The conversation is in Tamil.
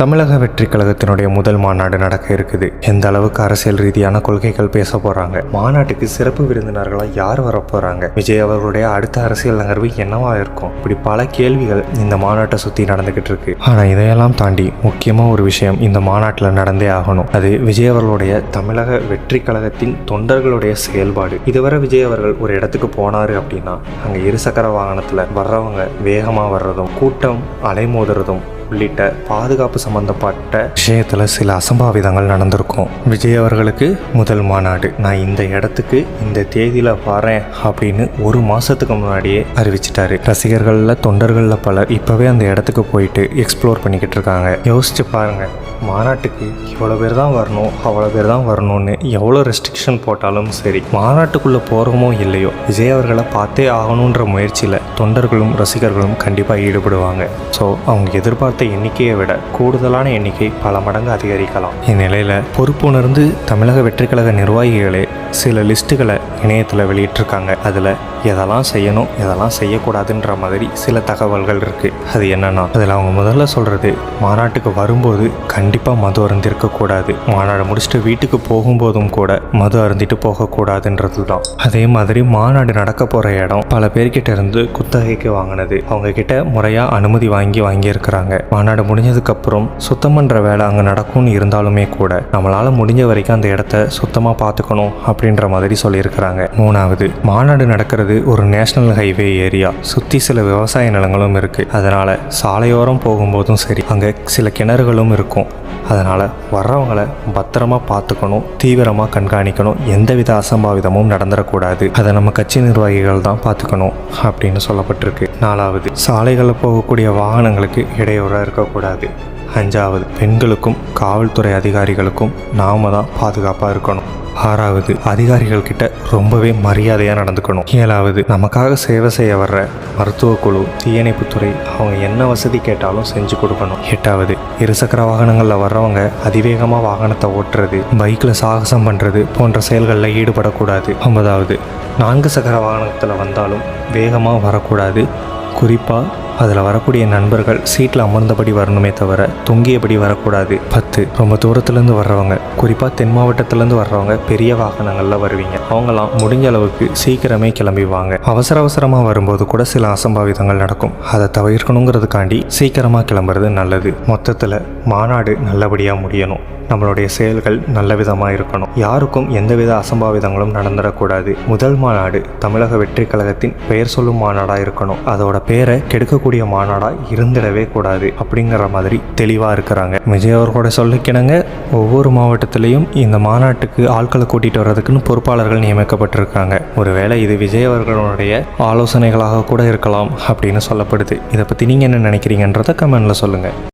தமிழக வெற்றி கழகத்தினுடைய முதல் மாநாடு நடக்க இருக்குது. எந்த அளவுக்கு அரசியல் ரீதியான கொள்கைகள் பேச போறாங்க, மாநாட்டுக்கு சிறப்பு விருந்தினர்களா யார் வரப்போறாங்க, விஜய் அவர்களுடைய அடுத்த அரசியல் நகர்வு என்னவா இருக்கும், இப்படி பல கேள்விகள் இந்த மாநாட்டை சுத்தி நடந்துகிட்டு இருக்கு. ஆனா இதையெல்லாம் தாண்டி முக்கியமா ஒரு விஷயம் இந்த மாநாட்டில் நடந்தே ஆகணும். அது விஜய் அவர்களுடைய தமிழக வெற்றி கழகத்தின் தொண்டர்களுடைய செயல்பாடு. இதுவரை விஜய் அவர்கள் ஒரு இடத்துக்கு போனாரு அப்படின்னா அங்க இருசக்கர வாகனத்துல வர்றவங்க வேகமா வர்றதும் கூட்டம் அலைமோதுறதும் உள்ளிட்ட பாதுகாப்பு சம்பந்தப்பட்ட விஷயத்துல சில அசம்பாவிதங்கள் நடந்திருக்கும். விஜய் அவர்களுக்கு முதல் மாநாடு, நான் இந்த இடத்துக்கு இந்த தேதியில வரேன் அப்படின்னு ஒரு மாசத்துக்கு முன்னாடியே அறிவிச்சிட்டாரு. ரசிகர்கள்ல தொண்டர்கள்ல பலர் இப்பவே அந்த இடத்துக்கு போயிட்டு எக்ஸ்ப்ளோர் பண்ணிக்கிட்டு இருக்காங்க. யோசிச்சு பாருங்க, மாநாட்டுக்கு இவ்வளோ பேர் தான் வரணும் அவ்வளோ பேர் தான் வரணும்னு எவ்வளோ ரெஸ்ட்ரிக்ஷன் போட்டாலும் சரி, மாநாட்டுக்குள்ளே போகிறோமோ இல்லையோ விஜய் அவர்களை பார்த்தே ஆகணுன்ற முயற்சியில் தொண்டர்களும் ரசிகர்களும் கண்டிப்பாக ஈடுபடுவாங்க. ஸோ அவங்க எதிர்பார்த்த எண்ணிக்கையை விட கூடுதலான எண்ணிக்கை பல மடங்கு அதிகரிக்கலாம். இந்நிலையில் பொறுப்புணர்ந்து தமிழக வெற்றி கழக நிர்வாகிகளே சில லிஸ்ட்டுகளை இணையத்தில் வெளியிட்டிருக்காங்க. அதில் எதெல்லாம் செய்யணும் எதெல்லாம் செய்யக்கூடாதுன்ற மாதிரி சில தகவல்கள் இருக்குது. அது என்னன்னா, அதில் அவங்க முதல்ல சொல்கிறது, மாநாட்டுக்கு வரும்போது கண்டிப்பாக மது அருந்திருக்கக்கூடாது, மாநாடு முடிச்சுட்டு வீட்டுக்கு போகும்போதும் கூட மது அருந்திட்டு போகக்கூடாதுன்றது தான். அதே மாதிரி மாநாடு நடக்க போகிற இடம் பல பேர்கிட்ட இருந்து குத்தகைக்கு வாங்கினது, அவங்க கிட்ட முறையாக அனுமதி வாங்கியிருக்கிறாங்க. மாநாடு முடிஞ்சதுக்கப்புறம் சுத்தம் பண்ணுற வேலை அங்கே நடக்கும்னு இருந்தாலுமே கூட நம்மளால் முடிஞ்ச வரைக்கும் அந்த இடத்த சுத்தமாக பார்த்துக்கணும் அப்படின்ற மாதிரி சொல்லியிருக்கிறாங்க. மூணாவது, மாநாடு நடக்கிறது ஒரு நேஷனல் ஹைவே ஏரியா, சுற்றி சில விவசாய நிலங்களும் இருக்குது. அதனால் சாலையோரம் போகும்போதும் சரி அங்கே சில கிணறுகளும் இருக்கும். அதனால் வர்றவங்களை பத்திரமா பார்த்துக்கணும், தீவிரமாக கண்காணிக்கணும், எந்தவித அசம்பாவிதமும் நடந்துடக்கூடாது. அதை நம்ம கட்சி நிர்வாகிகள் தான் பார்த்துக்கணும் அப்படின்னு சொல்லப்பட்டிருக்கு. நாலாவது, சாலைகளில் போகக்கூடிய வாகனங்களுக்கு இடையூறாக இருக்கக்கூடாது. அஞ்சாவது, பெண்களுக்கும் காவல்துறை அதிகாரிகளுக்கும் நாம தான் பாதுகாப்பாக இருக்கணும். ஆறாவது, அதிகாரிகள் கிட்ட ரொம்பவே மரியாதையாக நடந்துக்கணும். ஏழாவது, நமக்காக சேவை செய்ய வர்ற மருத்துவ குழு, தீயணைப்புத்துறை அவங்க என்ன வசதி கேட்டாலும் செஞ்சு கொடுக்கணும். எட்டாவது, இருசக்கர வாகனங்களில் வர்றவங்க அதிவேகமாக வாகனத்தை ஓட்டுறது, பைக்கில் சாகசம் பண்ணுறது போன்ற செயல்களில் ஈடுபடக்கூடாது. 9வது, 4 சக்கர வாகனத்தில் வந்தாலும் வேகமாக வரக்கூடாது. குறிப்பாக அதில் வரக்கூடிய நண்பர்கள் சீட்டில் அமர்ந்தபடி வரணுமே தவிர தொங்கியபடி வரக்கூடாது. 10, ரொம்ப தூரத்துலேருந்து வர்றவங்க, குறிப்பாக தென் மாவட்டத்திலேருந்து வர்றவங்க பெரிய வாகனங்களில் வருவீங்க, அவங்களாம் முடிஞ்ச அளவுக்கு சீக்கிரமே கிளம்பிவாங்க. அவசரமாக வரும்போது கூட சில அசம்பாவிதங்கள் நடக்கும், அதை தவிர்க்கணுங்கிறதுக்காண்டி சீக்கிரமாக கிளம்புறது நல்லது. மொத்தத்தில் மாநாடு நல்லபடியாக முடியணும், நம்மளுடைய செயல்கள் நல்ல விதமாக இருக்கணும், யாருக்கும் எந்தவித அசம்பாவிதங்களும் நடந்துடக்கூடாது. முதல் மாநாடு தமிழக வெற்றி கழகத்தின் பெயர் சொல்லும் மாநாடாக இருக்கணும், அதோட பேரை கெடுக்கக்கூடிய மாநாடாக இருந்திடவே கூடாது அப்படிங்கிற மாதிரி தெளிவாக இருக்கிறாங்க. விஜய் அவர்களோட சொல்லிக்கிணங்க ஒவ்வொரு மாவட்டத்திலையும் இந்த மாநாட்டுக்கு ஆட்களை கூட்டிகிட்டு வர்றதுக்குன்னு பொறுப்பாளர்கள் நியமிக்கப்பட்டிருக்காங்க. ஒருவேளை இது விஜய் அவர்களுடைய ஆலோசனைகளாக கூட இருக்கலாம் அப்படின்னு சொல்லப்படுது. இதை பற்றி நீங்கள் என்ன நினைக்கிறீங்கன்றதை கமெண்ட்ல சொல்லுங்கள்.